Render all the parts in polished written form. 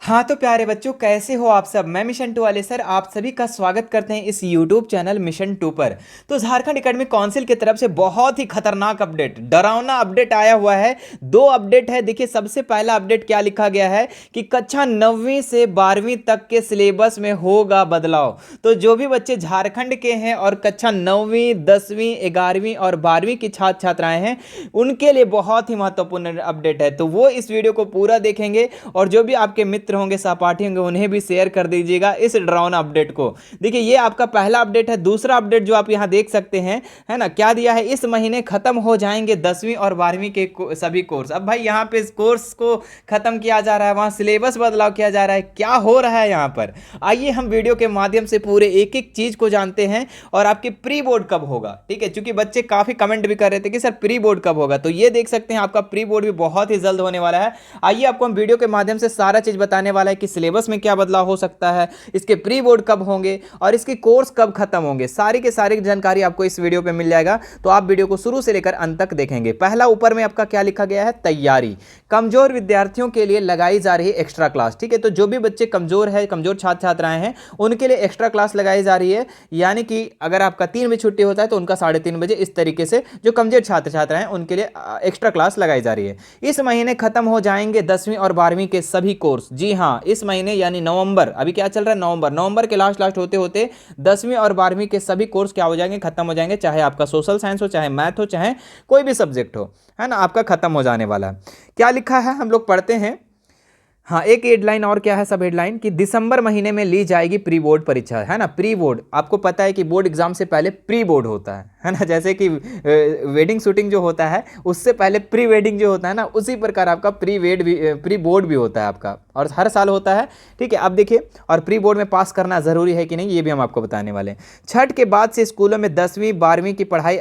हाँ तो प्यारे बच्चों, कैसे हो आप सब। मैं मिशन 2 वाले सर आप सभी का स्वागत करते हैं इस यूट्यूब चैनल मिशन 2 पर। तो झारखंड एकेडमिक काउंसिल की तरफ से बहुत ही खतरनाक अपडेट, डरावना अपडेट आया हुआ है। दो अपडेट है। देखिए, सबसे पहला अपडेट क्या लिखा गया है कि कक्षा 9वीं से 12वीं तक के सिलेबस में होगा बदलाव। तो जो भी बच्चे झारखंड के हैं और कक्षा 9वीं 10वीं 11वीं और 12वीं की छात्र छात्राएं हैं, उनके लिए बहुत ही महत्वपूर्ण अपडेट है। तो वो इस वीडियो को पूरा देखेंगे और जो भी आपके मित्र होंगे, सहपाठी होंगे, उन्हें भी शेयर कर दीजिएगा इस डरावना अपडेट को। देखिए, ये आपका पहला अपडेट है। दूसरा अपडेट जो आप यहां देख सकते हैं, है ना, क्या दिया है, इस महीने खत्म हो जाएंगे 10वीं और 12वीं के सभी कोर्स। अब भाई यहां पे इस कोर्स को खत्म किया जा रहा है, वहां सिलेबस बदलाव किया जा रहा है। क्या हो रहा है यहां पर, आइए हम वीडियो के माध्यम से पूरे एक एक चीज को जानते हैं। और आपके प्री बोर्ड कब होगा, ठीक है, क्योंकि बच्चे काफी कमेंट भी कर रहे थे कि सर प्री बोर्ड कब होगा। तो ये देख सकते हैं आपका प्री बोर्ड भी बहुत ही जल्द होने वाला है। आइए आपको हम वीडियो के माध्यम से सारा चीज बताने वाला है कि सिलेबस में क्या बदलाव हो सकता है, इसके प्री बोर्ड कब होंगे और इसके कोर्स कब खत्म होंगे। सारी के सारी जानकारी आपको इस वीडियो पे मिल जाएगा। तो आप वीडियो को शुरू से लेकर अंत तक देखेंगे। पहला ऊपर में आपका क्या लिखा गया है, तैयारी। कमजोर विद्यार्थियों के लिए लगाई जा रही एक्स्ट्रा क्लास, ठीक है। तो जो भी बच्चे कमजोर है, कमजोर छात्र छात्राएं हैं, उनके लिए एक्स्ट्रा क्लास लगाई जा रही है। यानी कि अगर आपका 3 बजे छुट्टी होता है तो उनका 3:30 बजे, इस तरीके से जो कमजोर छात्र छात्रा हैं उनके लिए एक्स्ट्रा क्लास लगाई जा रही है। इस महीने खत्म हो जाएंगे 10वीं और 12वीं के सभी कोर्स। जी हाँ, इस महीने यानी नवंबर, अभी क्या चल रहा है, नवंबर के लास्ट होते होते 10वीं और 12वीं के सभी कोर्स क्या हो जाएंगे, खत्म हो जाएंगे। चाहे आपका सोशल साइंस हो, चाहे मैथ हो, चाहे कोई भी सब्जेक्ट हो, है ना, आपका खत्म हो जाने वाला है। क्या लिखा है हम लोग पढ़ते हैं। हाँ, एक हेडलाइन और क्या है, सब हेडलाइन कि दिसंबर महीने में ली जाएगी प्री बोर्ड परीक्षा, है ना। प्री बोर्ड, आपको पता है कि बोर्ड एग्जाम से पहले प्री बोर्ड होता है ना। जैसे कि वेडिंग शूटिंग जो होता है उससे पहले प्री वेडिंग जो होता है ना, उसी प्रकार आपका प्री बोर्ड भी होता है आपका, और हर साल होता है, ठीक है। अब देखिए, और प्री बोर्ड में पास करना जरूरी है कि नहीं, ये भी हम आपको बताने वाले हैं। छठ के बाद से स्कूलों में 10वीं 12वीं की पढ़ाई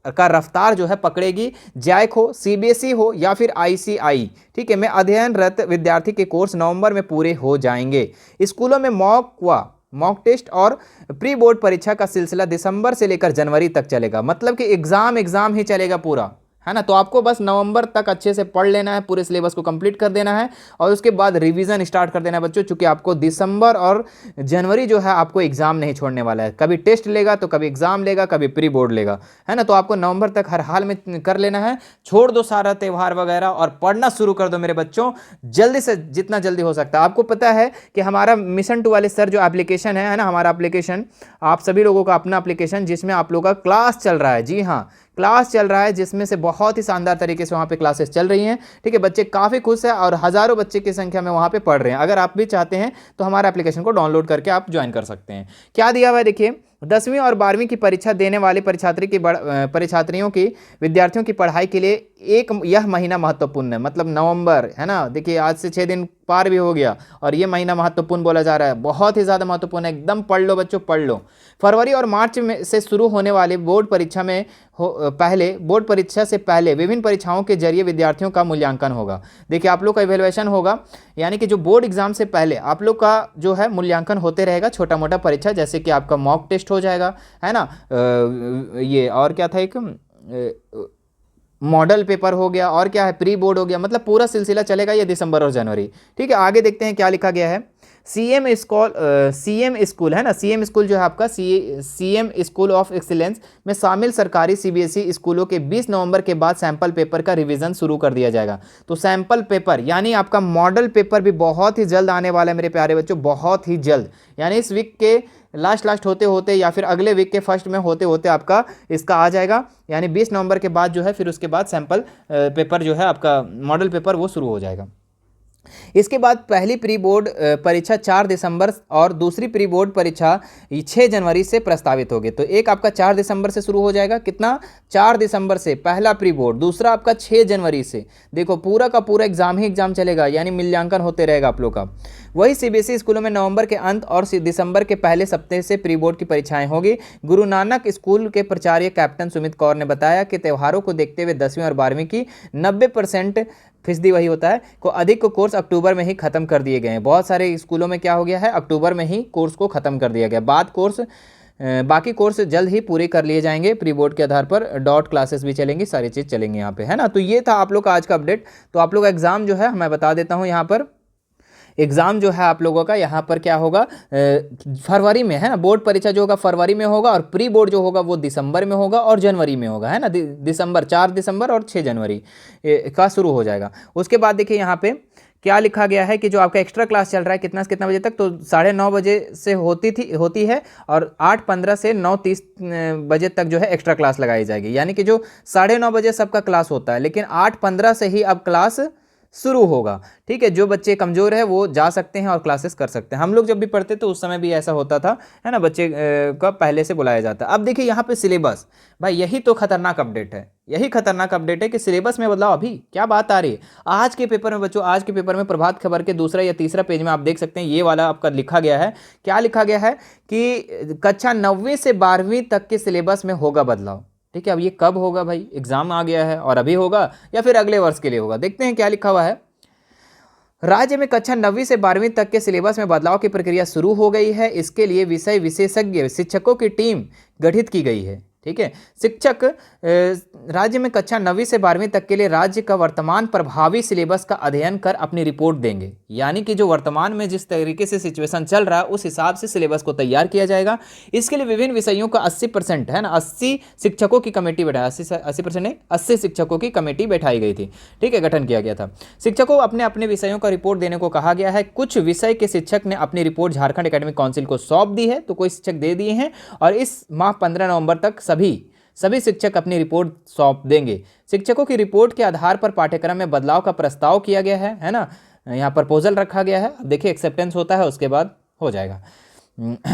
का रफ्तार जो है पकड़ेगी। जैक हो, सीबीएसई हो या फिर आईसीआई, ठीक है, में अध्ययनरत विद्यार्थी के कोर्स नवंबर में पूरे हो जाएंगे। स्कूलों में मॉक टेस्ट और प्री बोर्ड परीक्षा का सिलसिला दिसंबर से लेकर जनवरी तक चलेगा। मतलब कि एग्जाम ही चलेगा पूरा, है ना। तो आपको बस नवंबर तक अच्छे से पढ़ लेना है, पूरे सिलेबस को कंप्लीट कर देना है और उसके बाद रिवीजन स्टार्ट कर देना है बच्चों। चूंकि आपको दिसंबर और जनवरी जो है आपको एग्जाम नहीं छोड़ने वाला है। कभी टेस्ट लेगा तो कभी एग्जाम लेगा, कभी प्री बोर्ड लेगा, है ना। तो आपको नवंबर तक हर हाल में कर लेना है। छोड़ दो सारा त्यौहार वगैरह और पढ़ना शुरू कर दो मेरे बच्चों, जल्दी से जितना जल्दी हो सकता है। आपको पता है कि हमारा मिशन 2 वाले सर जो एप्लीकेशन है ना, हमारा एप्लीकेशन, आप सभी लोगों का अपना एप्लीकेशन, जिसमें आप लोगों का क्लास चल रहा है। जी हाँ, क्लास चल रहा है, जिसमें से बहुत ही शानदार तरीके से वहाँ पे क्लासेस चल रही हैं, ठीक है। बच्चे काफ़ी खुश हैं और हज़ारों बच्चे की संख्या में वहाँ पे पढ़ रहे हैं। अगर आप भी चाहते हैं तो हमारे एप्लीकेशन को डाउनलोड करके आप ज्वाइन कर सकते हैं। क्या दिया हुआ है देखिए, 10वीं और 12वीं की परीक्षा देने वाले परीक्षार्थियों की विद्यार्थियों की पढ़ाई के लिए यह महीना महत्वपूर्ण है। मतलब नवंबर, है ना। देखिए, आज से 6 दिन पार भी हो गया और ये महीना महत्वपूर्ण बोला जा रहा है, बहुत ही ज़्यादा महत्वपूर्ण है। एकदम पढ़ लो बच्चों, पढ़ लो। फरवरी और मार्च में से शुरू होने वाले बोर्ड परीक्षा से पहले विभिन्न परीक्षाओं के जरिए विद्यार्थियों का मूल्यांकन होगा। देखिए, आप लोग का इवैल्यूएशन होगा, यानी कि जो बोर्ड एग्जाम से पहले आप लोग का जो है मूल्यांकन होते रहेगा। छोटा मोटा परीक्षा, जैसे कि आपका मॉक टेस्ट हो जाएगा, है ना। ये और क्या था, एक मॉडल पेपर हो गया, और क्या है, प्री बोर्ड हो गया। मतलब पूरा सिलसिला चलेगा ये दिसंबर और जनवरी, ठीक है। आगे देखते हैं क्या लिखा गया है। सीएम स्कूल, है ना, सीएम स्कूल जो है आपका सीएम स्कूल ऑफ एक्सीलेंस में शामिल सरकारी सीबीएसई स्कूलों के 20 नवंबर के बाद सैंपल पेपर का रिवीजन शुरू कर दिया जाएगा। तो सैंपल पेपर यानी आपका मॉडल पेपर भी बहुत ही जल्द आने वाला है मेरे प्यारे बच्चों, बहुत ही जल्द। यानी इस वीक के लास्ट होते होते या फिर अगले वीक के फर्स्ट में होते होते आपका इसका आ जाएगा। यानी 20 नवंबर के बाद जो है, फिर उसके बाद सैंपल पेपर जो है आपका मॉडल पेपर वो शुरू हो जाएगा। इसके बाद पहली प्री बोर्ड परीक्षा 4 दिसंबर और दूसरी प्री बोर्ड परीक्षा 6 जनवरी से प्रस्तावित होगी। तो एक आपका 4 दिसंबर से शुरू हो जाएगा, कितना, 4 दिसंबर से पहला प्री बोर्ड, दूसरा आपका 6 जनवरी से। देखो, पूरा का पूरा एग्जाम ही एग्जाम चलेगा, यानी मूल्यांकन होते रहेगा आप लोग का। वही सीबीएसई स्कूलों में नवंबर के अंत और दिसंबर के पहले सप्ताह से प्री बोर्ड की परीक्षाएं होगी। गुरु नानक स्कूल के प्राचार्य कैप्टन सुमित कौर ने बताया कि त्योहारों को देखते हुए 10वीं और 12वीं की 90% फीसदी वही होता है को अधिक कोर्स अक्टूबर में ही खत्म कर दिए गए हैं। बहुत सारे स्कूलों में क्या हो गया है, अक्टूबर में ही कोर्स को खत्म कर दिया गया। बाकी कोर्स जल्द ही पूरे कर लिए जाएंगे। प्री बोर्ड के आधार पर डॉट क्लासेस भी चलेंगी, सारी चीज़ चलेंगी यहाँ पे, है ना। तो ये था आप लोग का आज का अपडेट। तो आप लोग का एग्जाम जो है मैं बता देता हूँ यहाँ पर। एग्ज़ाम जो है आप लोगों का यहाँ पर क्या होगा, फरवरी में, है ना। बोर्ड परीक्षा जो होगा फरवरी में होगा और प्री बोर्ड जो होगा वो दिसंबर में होगा और जनवरी में होगा, है ना। दिसंबर 4 दिसंबर और 6 जनवरी का शुरू हो जाएगा। उसके बाद देखिए यहाँ पे क्या लिखा गया है कि जो आपका एक्स्ट्रा क्लास चल रहा है कितना से कितना बजे तक, तो 9:30 बजे से होती है और 8:15 से 9:30 बजे तक जो है एक्स्ट्रा क्लास लगाई जाएगी। यानी कि जो 9:30 बजे सबका क्लास होता है, लेकिन 8:15 से ही अब क्लास शुरू होगा। ठीक है, जो बच्चे कमज़ोर है वो जा सकते हैं और क्लासेस कर सकते हैं। हम लोग जब भी पढ़ते तो उस समय भी ऐसा होता था, है ना, बच्चे का पहले से बुलाया जाता। अब देखिए यहाँ पे सिलेबस, भाई यही तो खतरनाक अपडेट है, यही खतरनाक अपडेट है कि सिलेबस में बदलाव। अभी क्या बात आ रही है आज के पेपर में बच्चों, आज के पेपर में प्रभात खबर के दूसरा या तीसरा पेज में आप देख सकते हैं, ये वाला आपका लिखा गया है। क्या लिखा गया है कि कक्षा 9वीं से 12वीं तक के सिलेबस में होगा बदलाव। ठीक है, अब ये कब होगा भाई, एग्जाम आ गया है और अभी होगा या फिर अगले वर्ष के लिए होगा। देखते हैं क्या लिखा हुआ है। राज्य में कक्षा 9वीं से 12वीं तक के सिलेबस में बदलाव की प्रक्रिया शुरू हो गई है। इसके लिए विषय विशेषज्ञ शिक्षकों की टीम गठित की गई है। ठीक है, शिक्षक राज्य में कक्षा 9वीं से 12वीं तक के लिए राज्य का वर्तमान प्रभावी सिलेबस का अध्ययन कर अपनी रिपोर्ट देंगे। यानी कि जो वर्तमान में जिस तरीके से सिचुएशन चल रहा है उस हिसाब से सिलेबस को तैयार किया जाएगा। इसके लिए विभिन्न विषयों का 80%, है ना, 80 शिक्षकों की कमेटी बैठाई, 80% नहीं 80 शिक्षकों की कमेटी बैठाई गई थी। ठीक है, गठन किया गया था। शिक्षकों को अपने अपने विषयों का रिपोर्ट देने को कहा गया है। कुछ विषय के शिक्षक ने अपनी रिपोर्ट झारखंड एकेडमिक काउंसिल को सौंप दी है, तो कोई शिक्षक दे दिए हैं और इस माह 15 नवंबर तक सभी शिक्षक अपनी रिपोर्ट सौंप देंगे। शिक्षकों की रिपोर्ट के आधार पर पाठ्यक्रम में बदलाव का प्रस्ताव किया गया है ना, यहाँ प्रपोजल रखा गया है। देखिए एक्सेप्टेंस होता है, उसके बाद हो जाएगा,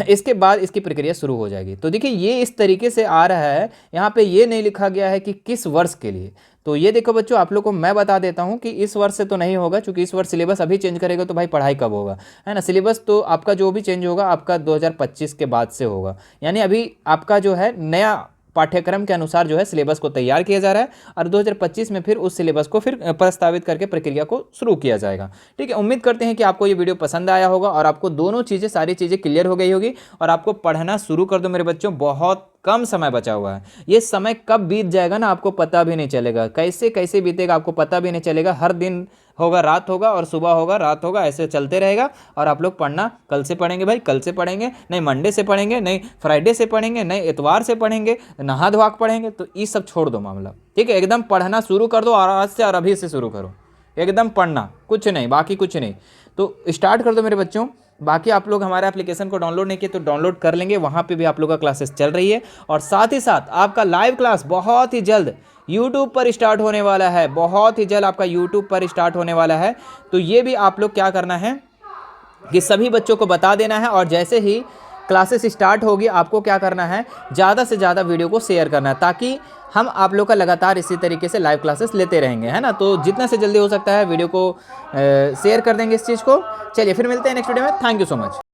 इसके बाद इसकी प्रक्रिया शुरू हो जाएगी। तो देखिए ये इस तरीके से आ रहा है, यहाँ पे ये नहीं लिखा गया है कि किस वर्ष के लिए। तो ये देखो बच्चों, आप लोग को मैं बता देता हूँ कि इस वर्ष से तो नहीं होगा, क्योंकि इस वर्ष सिलेबस अभी चेंज करेगा तो भाई पढ़ाई कब होगा, है ना। सिलेबस तो आपका जो भी चेंज होगा आपका 2025 के बाद से होगा। यानी अभी आपका जो है नया पाठ्यक्रम के अनुसार जो है सिलेबस को तैयार किया जा रहा है और 2025 में फिर उस सिलेबस को फिर प्रस्तावित करके प्रक्रिया को शुरू किया जाएगा। ठीक है, उम्मीद करते हैं कि आपको ये वीडियो पसंद आया होगा और आपको दोनों चीज़ें, सारी चीज़ें क्लियर हो गई होगी और आपको पढ़ना शुरू कर दो मेरे बच्चों। बहुत कम समय बचा हुआ है, ये समय कब बीत जाएगा ना आपको पता भी नहीं चलेगा, कैसे कैसे बीतेगा आपको पता भी नहीं चलेगा। हर दिन होगा रात होगा और सुबह होगा रात होगा, ऐसे चलते रहेगा। और आप लोग पढ़ना कल से पढ़ेंगे भाई, कल से पढ़ेंगे नहीं, मंडे से पढ़ेंगे नहीं, फ्राइडे से पढ़ेंगे नहीं, इतवार से पढ़ेंगे, नहा धोआ के पढ़ेंगे। तो ये सब छोड़ दो मामला, ठीक है, एकदम पढ़ना शुरू कर दो और आज से और अभी से शुरू करो, एकदम पढ़ना, कुछ नहीं, बाकी कुछ नहीं। तो स्टार्ट कर दो मेरे बच्चों। बाकी आप लोग हमारे एप्लीकेशन को डाउनलोड नहीं किए तो डाउनलोड कर लेंगे, वहाँ पे भी आप लोग का क्लासेस चल रही है। और साथ ही साथ आपका लाइव क्लास बहुत ही जल्द YouTube पर स्टार्ट होने वाला है, बहुत ही जल्द आपका YouTube पर स्टार्ट होने वाला है। तो ये भी आप लोग क्या करना है कि सभी बच्चों को बता देना है और जैसे ही क्लासेस स्टार्ट होगी आपको क्या करना है, ज़्यादा से ज़्यादा वीडियो को शेयर करना है, ताकि हम आप लोग का लगातार इसी तरीके से लाइव क्लासेस लेते रहेंगे, है ना। तो जितना से जल्दी हो सकता है वीडियो को शेयर कर देंगे इस चीज़ को। चलिए फिर मिलते हैं नेक्स्ट वीडियो में। Thank you so much.